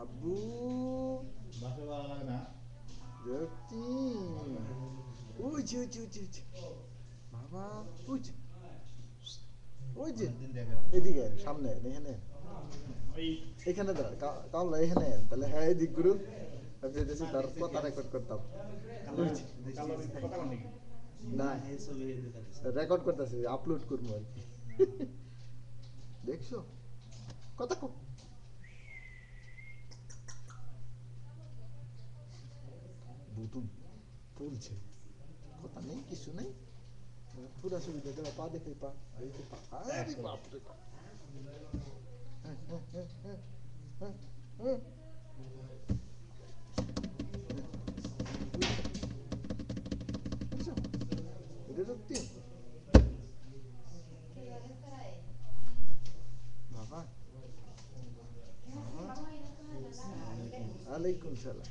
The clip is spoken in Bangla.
আব্বু বাসা ভালো লাগে না? দেখছি ওই যে ওই যে ওই যে ওই যে। বাবা ওই যে ওই যে অনেকদিন দেখে এদিকে সামনে এখানে ওই এখানে দাঁড়া কামলা এখানে তাহলে হ্যাঁ এদিক গুরু আমি যেতেছি তার কথা রেকর্ড করতাম ওই যে, কালো কথা বল নাকি? না রেকর্ড করতেছি আপলোড করবো আর কি দেখছো কথা কো বুতুম তুলছে কথা নেই কিছু নেই পুরা সুবিধা দেওয়া পা দেখে পা এই যে পা আরে বাপ রে বাপ হ্যাঁ, হ্যাঁ, হ্যাঁ, হ্যাঁ, হ্যাঁ, হ্যাঁ, বুঝছো? এটা সত্যি বাবা বাবা আলাইকুম সালাম